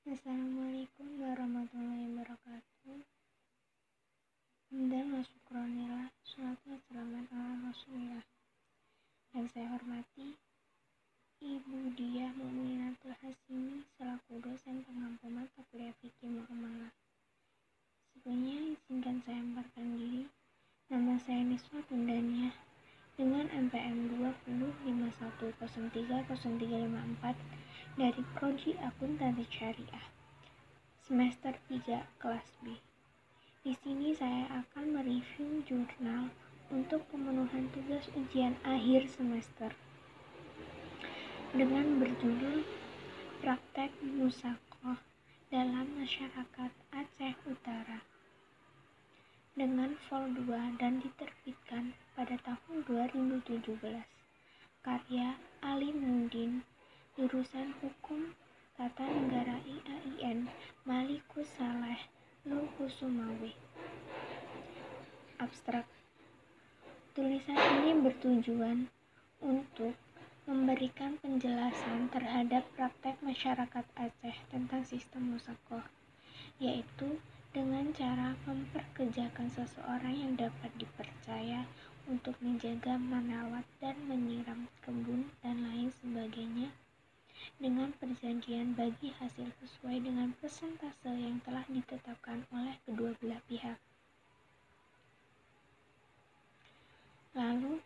Assalamualaikum warahmatullahi wabarakatuh. Hamdan wa syukronillah, salatu wassalamu ala rasulillah. Yang saya hormati Ibu Diah Mukminatul Hasimi selaku dosen pengampu mata kuliah fikih muamalah. Sebelumnya izinkan saya memperkenalkan diri. Nama saya Niswa Tundaniah dengan MPM 2051030354 dari Prodi Akuntansi Syariah semester 3 kelas B. Di sini saya akan mereview jurnal untuk pemenuhan tugas ujian akhir semester dengan berjudul Praktek Musaqoh dalam Masyarakat Aceh Utara dengan vol 2 dan diterbitkan pada tahun 2017. Karya Alimuddin, jurusan Hukum Tata Negara IAIN Malikus Saleh Nur Kusumawe. Abstrak. Tulisan ini bertujuan untuk memberikan penjelasan terhadap praktek masyarakat Aceh tentang sistem musaqoh, yaitu dengan cara memperkerjakan seseorang yang dapat dipercaya untuk menjaga, merawat, dan menyiram kebun dan lain sebagainya dengan perjanjian bagi hasil sesuai dengan persentase yang telah ditetapkan oleh kedua belah pihak. Lalu,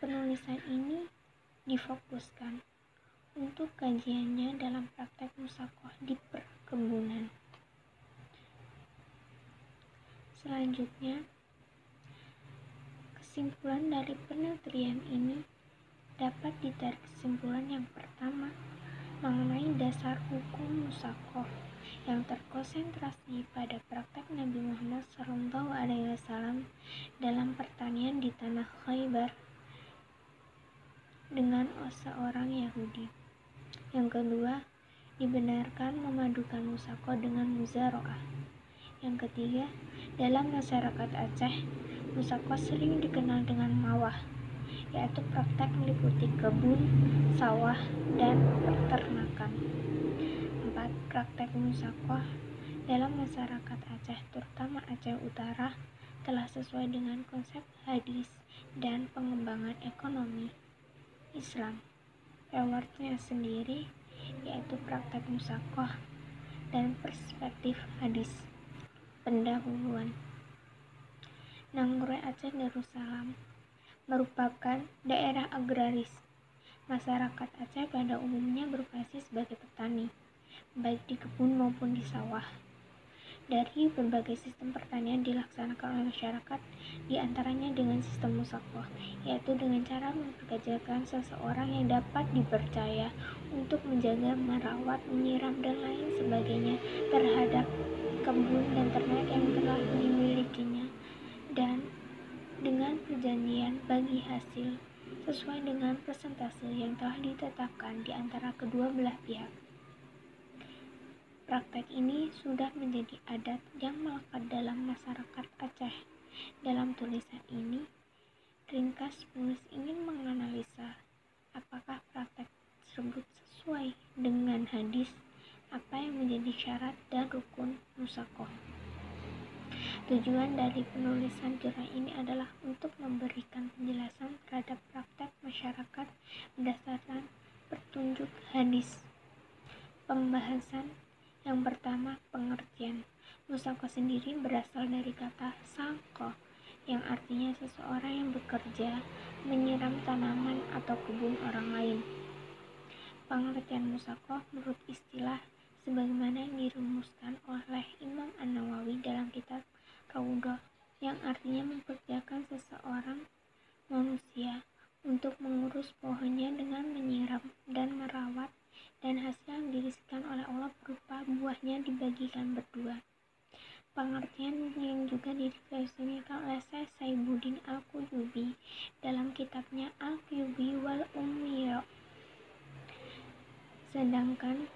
penulisan ini difokuskan untuk kajiannya dalam praktek musaqoh di perkebunan. Selanjutnya, kesimpulan dari penelitian ini dapat ditarik kesimpulan yang pertama mengenai dasar hukum musaqoh yang terkonsentrasi pada praktek Nabi Muhammad SAW dalam pertanian di tanah Khaybar dengan seorang Yahudi. Yang kedua, dibenarkan memadukan musaqoh dengan muzaraah. Yang ketiga, dalam masyarakat Aceh, musaqoh sering dikenal dengan mawah, yaitu praktek meliputi kebun, sawah, dan peternakan. 4. Praktek musaqoh dalam masyarakat Aceh, terutama Aceh Utara, telah sesuai dengan konsep hadis dan pengembangan ekonomi Islam. Keywordnya sendiri yaitu praktek musaqoh dan perspektif hadis. Pendahuluan. Nanggroe Aceh Darussalam merupakan daerah agraris. Masyarakat Aceh pada umumnya berprofesi sebagai petani, baik di kebun maupun di sawah. Dari berbagai sistem pertanian dilaksanakan oleh masyarakat, diantaranya dengan sistem musaqoh, yaitu dengan cara memperkerjakan seseorang yang dapat dipercaya untuk menjaga, merawat, menyiram, dan lain sebagainya terhadap kebun dan ternak yang telah dimilikinya, dan dengan perjanjian bagi hasil sesuai dengan persentase yang telah ditetapkan di antara kedua belah pihak. Praktek ini sudah menjadi adat yang melekat dalam masyarakat Aceh. Dalam tulisan ini, ringkas penulis ingin menganalisa apakah praktek tersebut sesuai dengan hadis, apa yang menjadi syarat dan rukun musaqoh. Tujuan dari penulisan jurnal ini adalah untuk memberikan penjelasan terhadap praktek masyarakat berdasarkan petunjuk hadis. Pembahasan yang pertama, pengertian. Musaqoh sendiri berasal dari kata saqoh, yang artinya seseorang yang bekerja menyiram tanaman atau kebun orang lain. Pengertian musaqoh menurut istilah sebagaimana yang dirumuskan oleh Imam An-Nawawi dalam kitab Raudhah, yang artinya mempekerjakan seseorang manusia untuk mengurus pohonnya dengan menyiram dan merawat, dan hasil yang dirizkikan oleh Allah berupa buahnya dibagikan berdua. Pengertian yang juga didefinisikan oleh Syekh Saibuddin Al-Qujubi dalam kitabnya Al-Qujubi wal Ummiyah. Sedangkan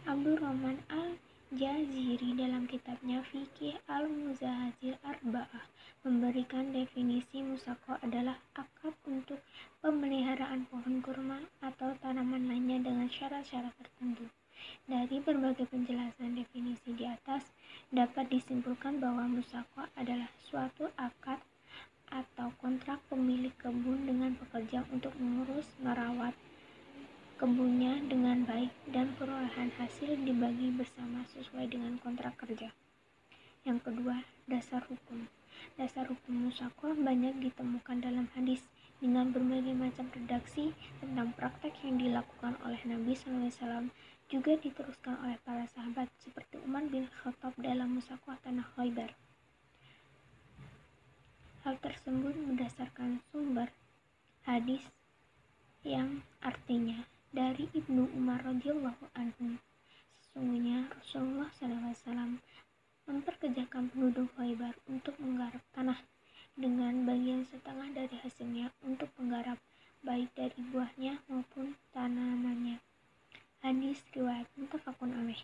Abdurrahman Al-Jaziri dalam kitabnya Fiqih Al-Muzahazil Arba'ah memberikan definisi musaqoh adalah akad untuk pemeliharaan pohon kurma atau tanaman lainnya dengan syarat-syarat tertentu. Dari berbagai penjelasan definisi di atas, dapat disimpulkan bahwa musyawarah adalah suatu akad atau kontrak pemilik kebun dengan pekerja untuk mengurus, merawat kebunnya dengan baik, dan perolehan hasil dibagi bersama sesuai dengan kontrak kerja. Yang kedua, dasar hukum. Dasar hukum musyawarah banyak ditemukan dalam hadis dengan berbagai macam redaksi tentang praktek yang dilakukan oleh Nabi SAW, juga diteruskan oleh para sahabat seperti Umar bin Khattab dalam musyawarah tanah Khaybar. Hal tersebut berdasarkan sumber hadis yang artinya dari Ibnu Umar radhiyallahu anhu, sesungguhnya Rasulullah SAW memperkerjakan penduduk Khaybar untuk menggarap tanah dengan bagian setengah dari hasilnya untuk penggarap, baik dari buahnya maupun tanamannya. Hadis riwayat muttafaqun alaih.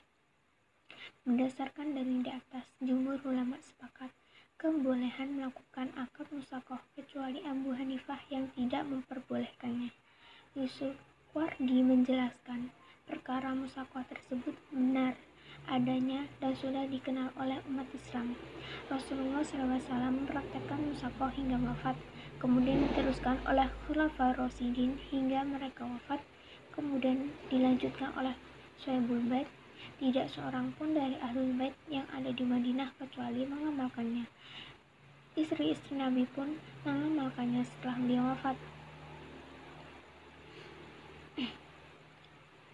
Berdasarkan dalil di atas, jumhur ulama sepakat kebolehan melakukan akad musyawarah kecuali Abu Hanifah yang tidak memperbolehkannya. Yusuf Wardi menjelaskan, perkara musyawarah tersebut benar adanya dan sudah dikenal oleh umat Islam. Rasulullah SAW mempraktekkan musyawarah hingga wafat, kemudian diteruskan oleh Khulafaur Rasyidin hingga mereka wafat, kemudian dilanjutkan oleh Shu'aibul Bait. Tidak seorang pun dari Ahlul Bait yang ada di Madinah kecuali mengamalkannya. Istri-istri Nabi pun mengamalkannya setelah beliau wafat.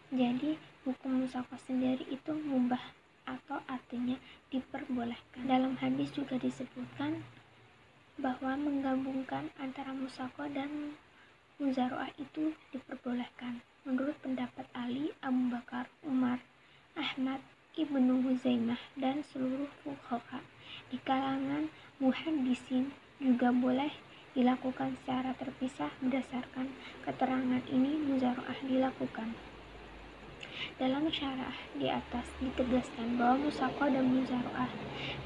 Jadi, hukum musyawarah sendiri itu mubah atau artinya diperbolehkan. Dalam hadis juga disebutkan bahwa menggabungkan antara musyawarah dan muzaraah itu diperbolehkan. Menurut pendapat Ali, Abu Bakar, Umar, Ahmad, Ibnu Huzaimah, dan seluruh fuqaha di kalangan muhaddisin juga boleh dilakukan secara terpisah. Berdasarkan keterangan ini, muzaraah dilakukan. Dalam syarah di atas ditegaskan bahwa musyawarah dan muzaraah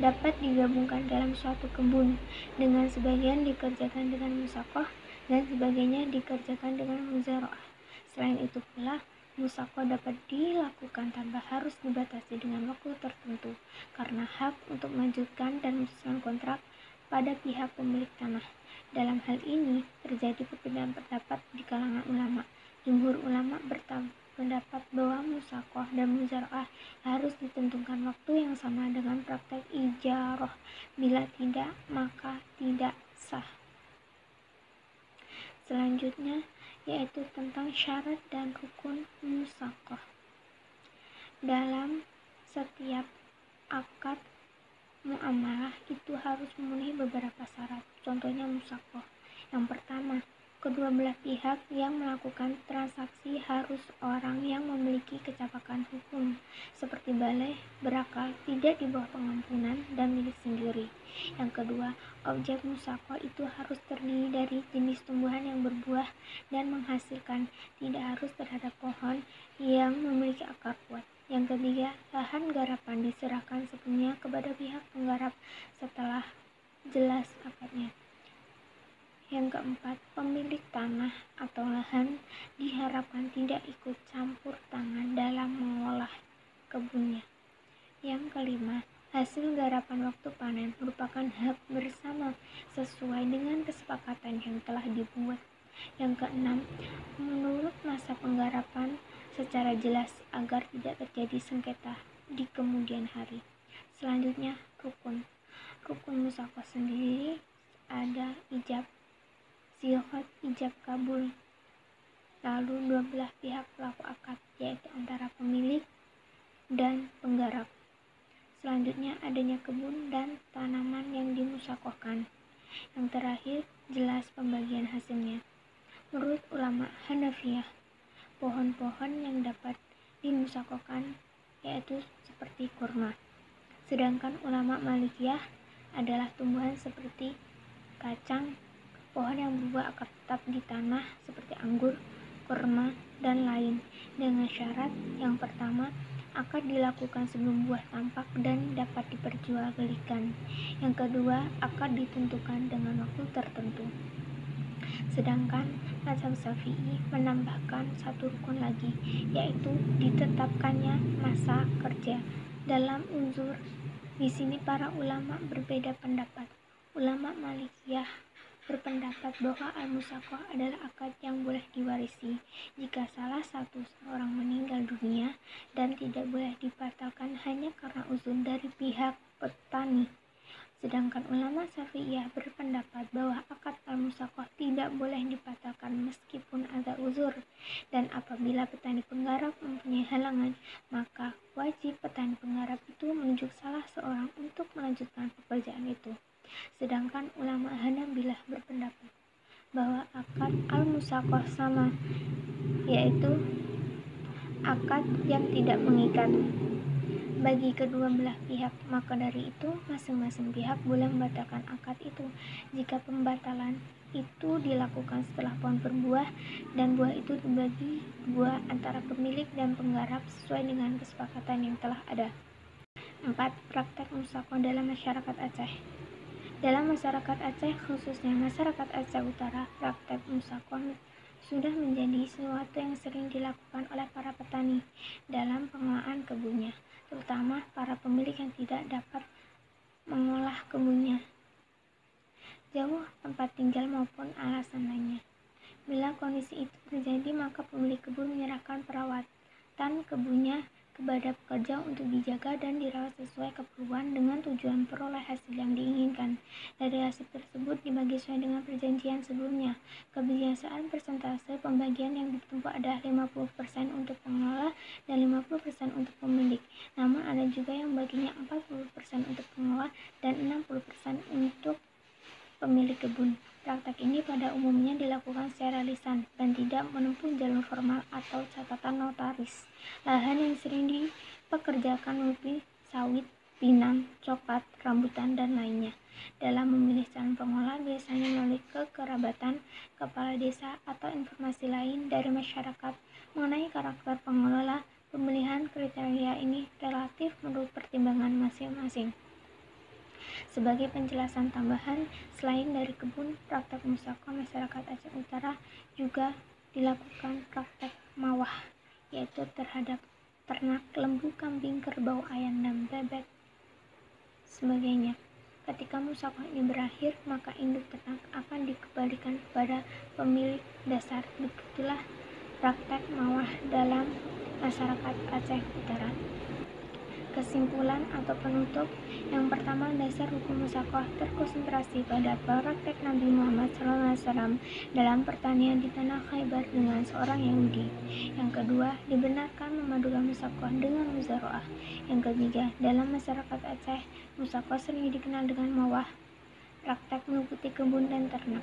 dapat digabungkan dalam suatu kebun, dengan sebagian dikerjakan dengan musyawarah dan sebagainya dikerjakan dengan muzaraah. Selain itu pula, musyawarah dapat dilakukan tanpa harus dibatasi dengan waktu tertentu, karena hak untuk melanjutkan dan memutuskan kontrak pada pihak pemilik tanah. Dalam hal ini terjadi perbedaan pendapat di kalangan ulama. Jumhur ulama berpendapat bahwa musyawarah dan muzaraah harus ditentukan waktu yang sama dengan praktek ijarah. Bila tidak, maka tidak sah. Selanjutnya yaitu tentang syarat dan rukun musyawarah. Dalam setiap akad muamalah itu harus memenuhi beberapa syarat. Contohnya musyawarah. Yang pertama, kedua belah pihak yang melakukan transaksi harus orang yang memiliki kecakapan hukum, seperti baleh, berakal, tidak di bawah pengampunan, dan milik sendiri. Yang kedua, objek musyawarah itu harus terdiri dari jenis tumbuhan yang berbuah dan menghasilkan, tidak harus terhadap pohon yang memiliki akar kuat. Yang ketiga, lahan garapan diserahkan sepenuhnya kepada pihak penggarap setelah jelas akadnya. Yang keempat, pemilik tanah atau lahan diharapkan tidak ikut campur tangan dalam mengolah kebunnya. Yang kelima, hasil garapan waktu panen merupakan hak bersama sesuai dengan kesepakatan yang telah dibuat. Yang keenam, menurut masa penggarapan secara jelas agar tidak terjadi sengketa di kemudian hari. Selanjutnya, rukun. Rukun musyawarah sendiri ada ijab, sighah, ijab kabul, lalu dua belah pihak pelaku akad, yaitu antara pemilik dan penggarap. Selanjutnya adanya kebun dan tanaman yang dimusyawarahkan. Yang terakhir, jelas pembagian hasilnya. Menurut ulama Hanafiyah, pohon-pohon yang dapat dimusyawarahkan yaitu seperti kurma. Sedangkan ulama Malikiyah adalah tumbuhan seperti kacang, pohon yang berbuah akar tetap di tanah seperti anggur, kurma, dan lain, dengan syarat yang pertama, akad dilakukan sebelum buah tampak dan dapat diperjualbelikan. Yang kedua, akad ditentukan dengan waktu tertentu. Sedangkan mazhab Syafi'i menambahkan satu rukun lagi, yaitu ditetapkannya masa kerja dalam uzur. Di sini para ulama berbeda pendapat. Ulama Malikiyah berpendapat bahwa al-musaqah adalah akad yang boleh diwarisi jika salah satu orang meninggal dunia dan tidak boleh dibatalkan hanya karena uzur dari pihak petani. Sedangkan ulama Syafi'iyah berpendapat bahwa akad al-musaqah tidak boleh dibatalkan meskipun ada uzur, dan apabila petani penggarap mempunyai halangan, maka wajib petani penggarap itu menunjuk salah seorang untuk melanjutkan pekerjaan itu. Sedangkan ulama Hanabilah berpendapat bahwa akad al-musaqah sama, yaitu akad yang tidak mengikat bagi kedua belah pihak. Maka dari itu masing-masing pihak boleh membatalkan akad itu jika pembatalan itu dilakukan setelah pohon berbuah dan buah itu dibagi dua antara pemilik dan penggarap sesuai dengan kesepakatan yang telah ada. 4. Praktek musaqah dalam masyarakat Aceh. Dalam masyarakat Aceh, khususnya masyarakat Aceh Utara, praktek musaqah sudah menjadi sesuatu yang sering dilakukan oleh para petani dalam pengelolaan kebunnya, terutama para pemilik yang tidak dapat mengolah kebunnya jauh tempat tinggal maupun alasan lainnya. Bila kondisi itu terjadi, maka pemilik kebun menyerahkan perawatan kebunnya kepada pekerja untuk dijaga dan dirawat sesuai keperluan dengan tujuan peroleh hasil yang diinginkan. Dari hasil tersebut dibagi sesuai dengan perjanjian sebelumnya. Kebiasaan persentase pembagian yang ditempuh adalah 50% untuk pengelola dan 50% untuk pemilik. Namun ada juga yang baginya 40% untuk pengelola dan 60% untuk pemilik kebun. Praktek ini pada umumnya dilakukan secara lisan dan tidak menempuh jalur formal atau catatan notaris. Lahan yang sering dipekerjakan meliputi sawit, pinang, coklat, rambutan, dan lainnya. Dalam memilih calon pengelola biasanya melalui kekerabatan, kepala desa, atau informasi lain dari masyarakat mengenai karakter pengelola. Pemilihan kriteria ini relatif menurut pertimbangan masing-masing. Sebagai penjelasan tambahan, selain dari kebun, praktek musaqah masyarakat Aceh Utara juga dilakukan praktek mawah, yaitu terhadap ternak lembu, kambing, kerbau, ayam, dan bebek sebagainya. Ketika musaqah ini berakhir, maka induk ternak akan dikembalikan kepada pemilik dasar. Begitulah praktek mawah dalam masyarakat Aceh Utara. Kesimpulan atau penutup. Yang pertama, dasar hukum musaqah terkonsentrasi pada praktek Nabi Muhammad SAW dalam pertanian di tanah Khaybar dengan seorang Yahudi. Yang kedua, dibenarkan memadukan musaqah dengan muzaroah. Yang ketiga, dalam masyarakat Aceh, musaqah sering dikenal dengan mawah. Praktek meliputi kebun dan ternak.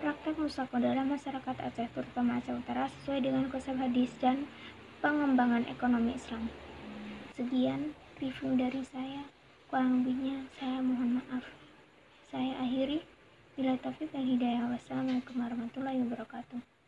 Praktek musaqah dalam masyarakat Aceh, terutama Aceh Utara, sesuai dengan konsep hadis dan pengembangan ekonomi Islam. Sekian review dari saya, kurang lebihnya saya mohon maaf. Saya akhiri, bila taufiq dan hidayah. Wassalamualaikum warahmatullahi wabarakatuh.